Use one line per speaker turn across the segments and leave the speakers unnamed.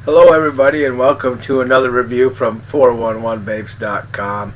Hello everybody and welcome to another review from 411vapes.com.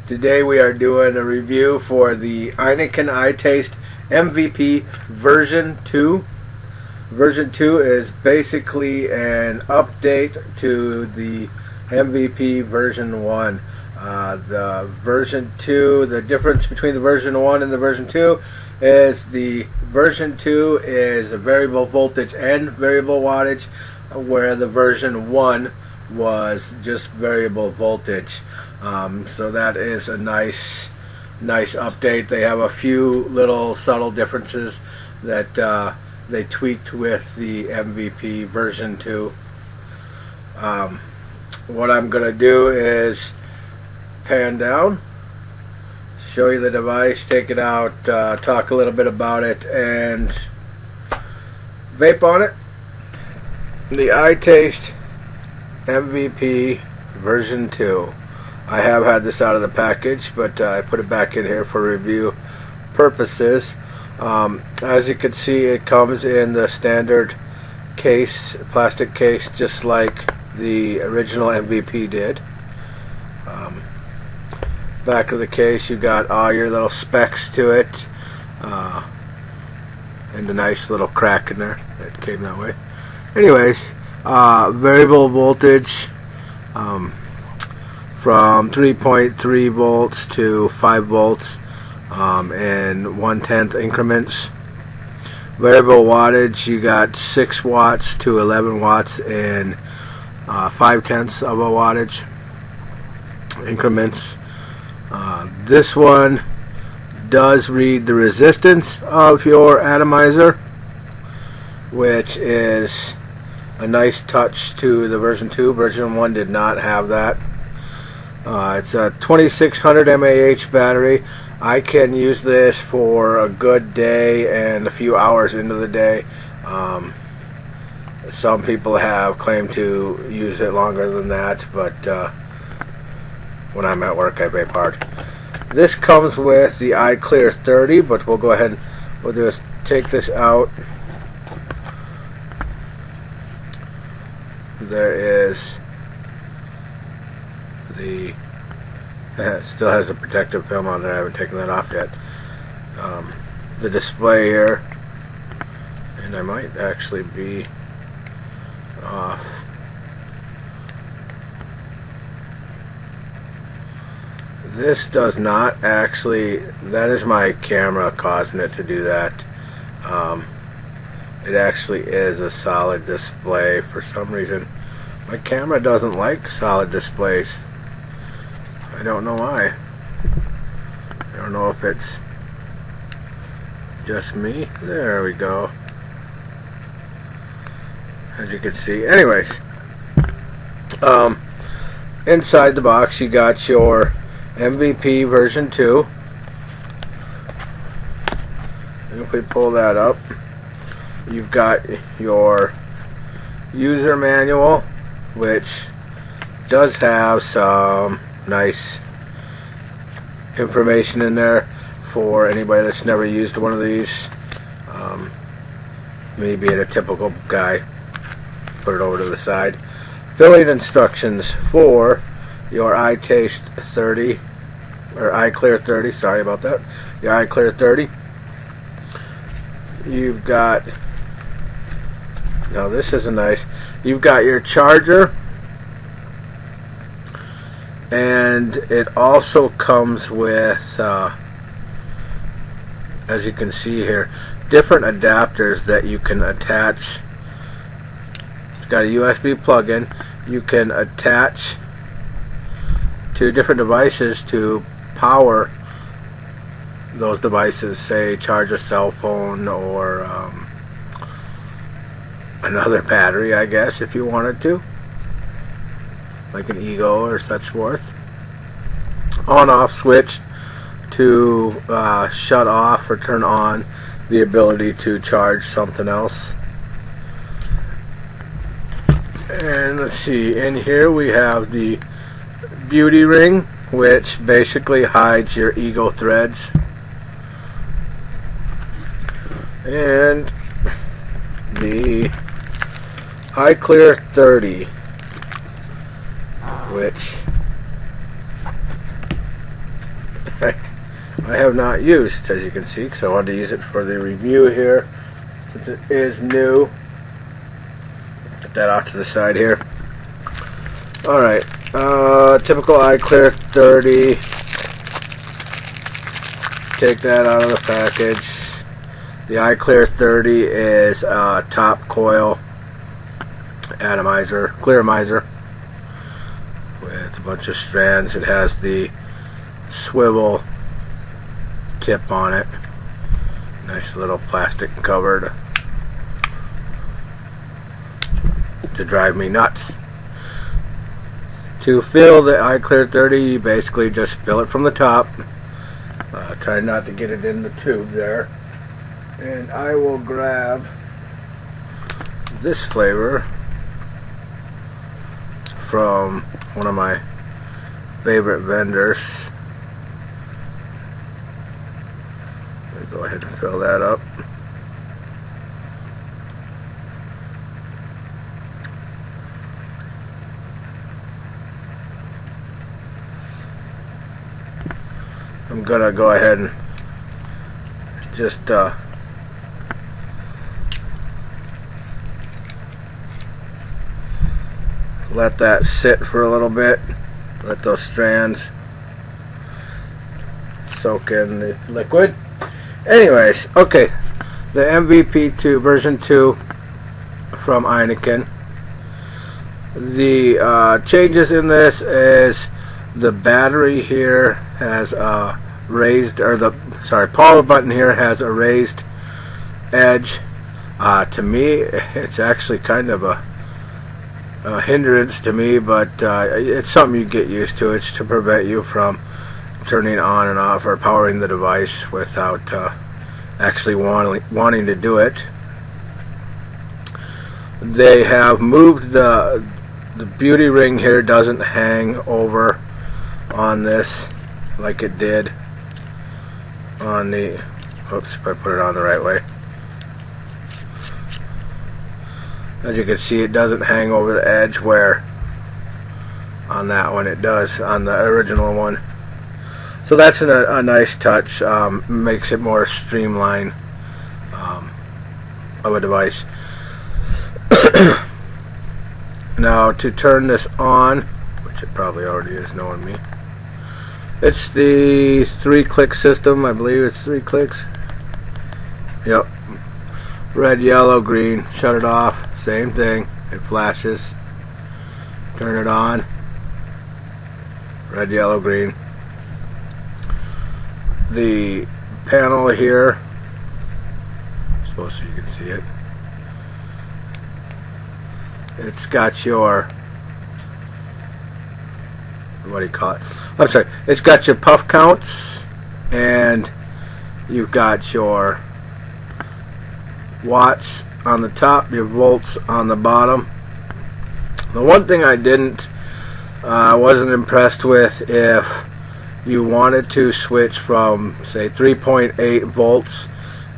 Today we are doing a review for the Innokin Itaste MVP version 2. Version 2 is basically an update to the MVP version 1. The version 2, the difference between the version 1 and the version 2 is the version 2 is a variable voltage and variable wattage, where the version 1 was just variable voltage. So that is a nice update. They have a few little subtle differences that they tweaked with the MVP version 2. What I'm going to do is pan down, show you the device, take it out, talk a little bit about it, and vape on it. The Itaste MVP version 2. I have had this out of the package, but I put it back in here for review purposes. As you can see, it comes in the standard case, plastic case, just like the original MVP did. Back of the case, you got all your little specs to it, and a nice little crack in there that came that way. Anyways, variable voltage from 3.3 volts to 5 volts in 1/10 increments. Variable wattage, you got 6 watts to 11 watts in 5/10 of a wattage increments. This one does read the resistance of your atomizer, which is a nice touch to the version 2. Version 1 did not have that. It's a 2600 mAh battery. I can use this for a good day and a few hours into the day. Some people have claimed to use it longer than that, but when I'm at work I vape hard. This comes with the iClear 30, but we'll go ahead and we'll do is take this out. There is the it still has the protective film on there. I haven't taken that off yet. The display here, and I might actually be off. This does not actually, that is my camera causing it to do that. It actually is a solid display. For some reason my camera doesn't like solid displays. I don't know why. I don't know if it's just me. There we go. As you can see. Anyways, inside the box you got your MVP version 2. And if we pull that up, you've got your user manual, which does have some nice information in there for anybody that's never used one of these. Me being a typical guy, put it over to the side. Filling instructions for your Itaste 30, or iClear 30, sorry about that, your iClear 30. You've got, now this is a nice, you've got your charger, and it also comes with, as you can see here, different adapters that you can attach. It's got a USB plug-in. You can attach to different devices to power those devices, say charge a cell phone or another battery, I guess, if you wanted to, like an Ego or such forth. On-off switch to shut off or turn on the ability to charge something else. And let's see, in here we have the beauty ring, which basically hides your ego threads, and the iClear 30, which I have not used, as you can see, because I wanted to use it for the review here, since it is new. Put that off to the side here. Alright, typical iClear 30. Take that out of the package. The iClear 30 is a top coil atomizer, clearomizer, with a bunch of strands. It has the swivel tip on it. Nice little plastic cover to drive me nuts. To fill the iClear 30, you basically just fill it from the top. Try not to get it in the tube there. And I will grab this flavor from one of my favorite vendors. Let me go ahead and fill that up. I'm gonna go ahead and just let that sit for a little bit. Let those strands soak in the liquid. Anyways, okay, the MVP2 version 2 from Innokin. The changes in this is the battery here has a raised, or the power button here has a raised edge. To me, it's actually kind of a hindrance to me, but it's something you get used to. It's to prevent you from turning on and off or powering the device without actually wanting to do it. They have moved the beauty ring here. Doesn't hang over on this like it did on the, oops, if I put it on the right way. As you can see, it doesn't hang over the edge where on that one it does on the original one. So that's a nice touch. Makes it more streamlined of a device. Now to turn this on, which it probably already is knowing me, it's the 3-click system. I believe it's 3 clicks. Yep. Red, yellow, green. Shut it off. Same thing. It flashes. Turn it on. Red, yellow, green. The panel here, I suppose you can see it. It's got your, what do you call it? I'm sorry. It's got your puff counts, and you've got your watts on the top, your volts on the bottom. The one thing I wasn't impressed with, if you wanted to switch from, say, 3.8 volts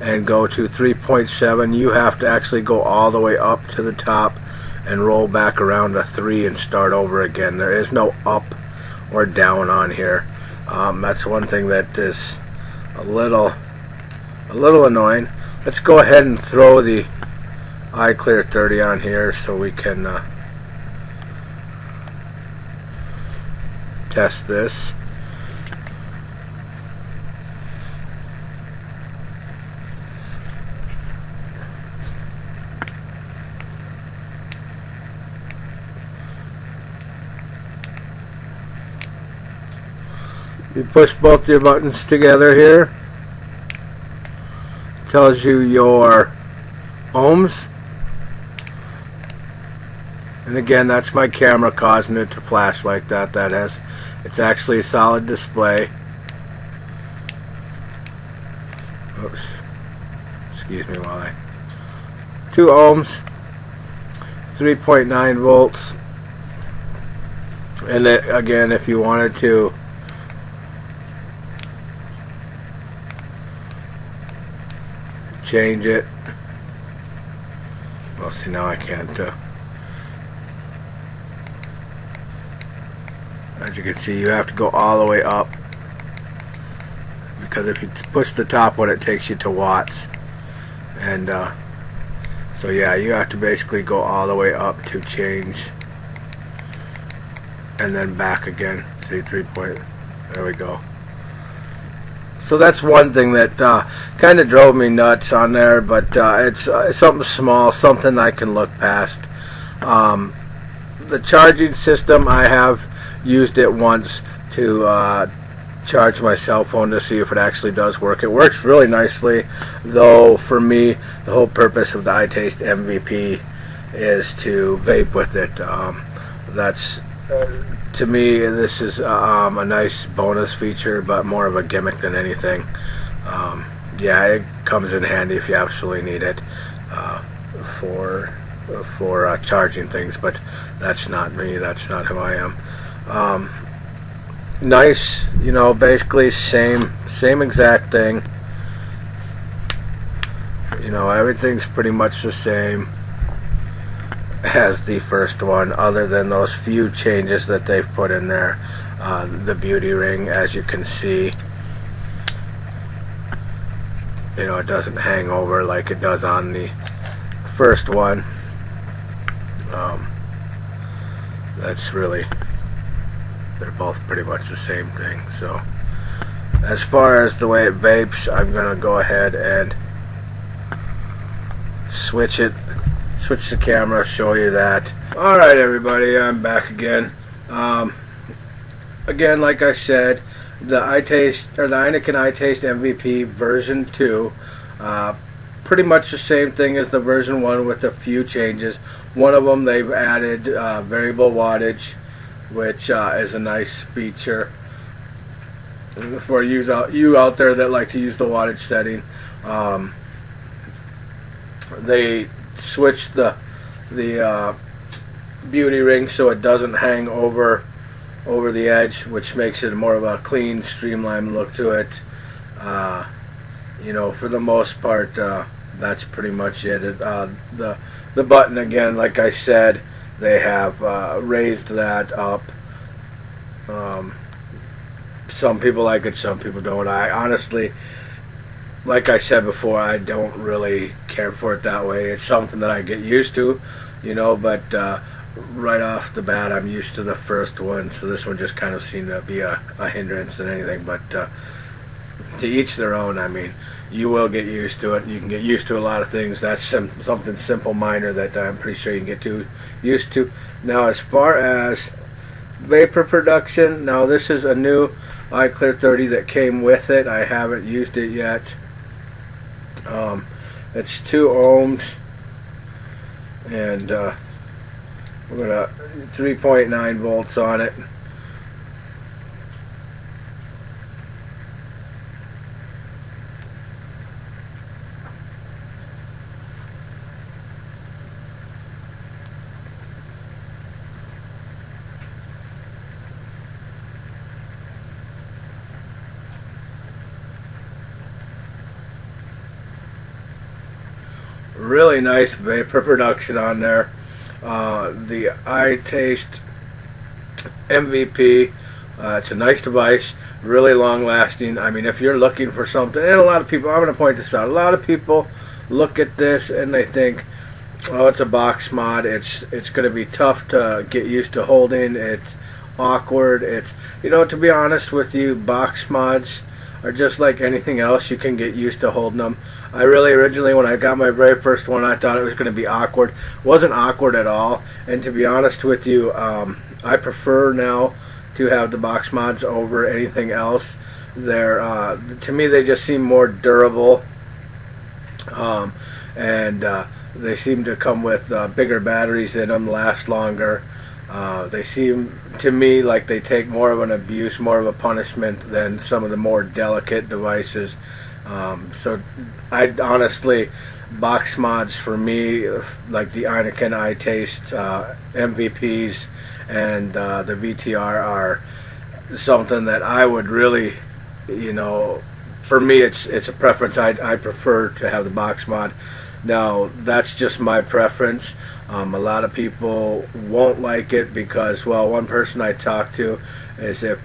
and go to 3.7, you have to actually go all the way up to the top and roll back around to 3 and start over again. There is no up or down on here. That's one thing that is a little annoying. Let's go ahead and throw the iClear 30 on here so we can test this. You push both your buttons together here. Tells you your ohms. And again, that's my camera causing it to flash like that. It's actually a solid display. Oops. Excuse me while 2 ohms, 3.9 volts. And again, if you wanted to change it, well, see, now I can't As you can see, you have to go all the way up, because if you push the top one, it takes you to watts. And so yeah, you have to basically go all the way up to change, and then back again. See, 3 point. There we go. So that's one thing that kind of drove me nuts on there, but it's something small, something I can look past. The charging system, I have used it once to charge my cell phone to see if it actually does work. It works really nicely, though for me, the whole purpose of the Itaste MVP is to vape with it. That's to me, this is a nice bonus feature, but more of a gimmick than anything. Yeah, it comes in handy if you absolutely need it for charging things, but that's not me. That's not who I am. Nice, you know, basically same exact thing. You know, everything's pretty much the same as the first one, other than those few changes that they've put in there. The beauty ring, as you can see, you know, it doesn't hang over like it does on the first one. That's really, they're both pretty much the same thing. So as far as the way it vapes, I'm gonna go ahead and switch the camera, show you that. Alright everybody, I'm back again. Again, like I said, the Itaste, or the Innokin Itaste MVP version 2, pretty much the same thing as the version 1 with a few changes. One of them, they've added variable wattage, which is a nice feature for you out there that like to use the wattage setting. They switched the beauty ring so it doesn't hang over the edge, which makes it more of a clean, streamlined look to it. You know, for the most part, that's pretty much it. The button, again, like I said, they have raised that up. Some people like it, some people don't. I honestly, like I said before, I don't really care for it that way. It's something that I get used to, you know, but right off the bat, I'm used to the first one, so this one just kind of seemed to be a hindrance than anything. But to each their own. I mean, you will get used to it. You can get used to a lot of things. That's something simple, minor, that I'm pretty sure you can get used to. Now, as far as vapor production, now this is a new iClear 30 that came with it. I haven't used it yet. It's 2 ohms, and we're gonna 3.9 volts on it. Really nice vapor production on there. The Itaste MVP, it's a nice device, really long lasting. I mean, if you're looking for something, and a lot of people, I'm going to point this out, a lot of people look at this and they think, oh, it's a box mod, it's going to be tough to get used to holding, it's awkward, it's, you know, to be honest with you, box mods are just like anything else. You can get used to holding them. I really, originally, when I got my very first one, I thought it was going to be awkward. It wasn't awkward at all. And to be honest with you, I prefer now to have the box mods over anything else. They're, to me, they just seem more durable. And they seem to come with bigger batteries in them, last longer. They seem to me like they take more of an abuse, more of a punishment than some of the more delicate devices. So I honestly, box mods for me, like the Innokin Itaste MVPs and the VTR, are something that I would really, you know, for me it's a preference. I prefer to have the box mod. Now, that's just my preference. A lot of people won't like it because, well, one person I talked to is if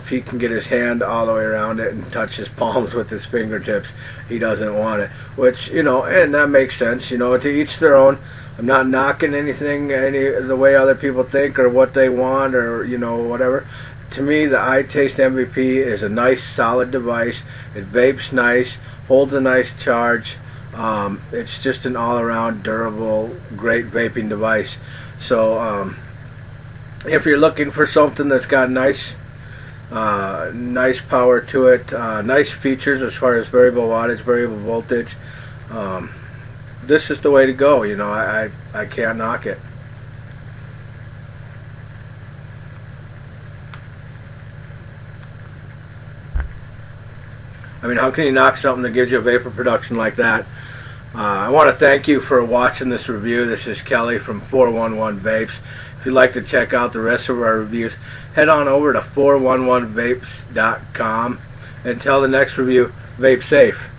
he can get his hand all the way around it and touch his palms with his fingertips, he doesn't want it. Which, and that makes sense. To each their own. I'm not knocking anything the way other people think or what they want or, whatever. To me, the iTaste MVP is a nice, solid device. It vapes nice, holds a nice charge. It's just an all-around durable, great vaping device. So if you're looking for something that's got nice power to it, nice features as far as variable wattage, variable voltage, this is the way to go. I can't knock it. I mean, how can you knock something that gives you a vapor production like that? I want to thank you for watching this review. This is Kelly from 411 Vapes. If you'd like to check out the rest of our reviews, head on over to 411vapes.com. Until the next review, vape safe.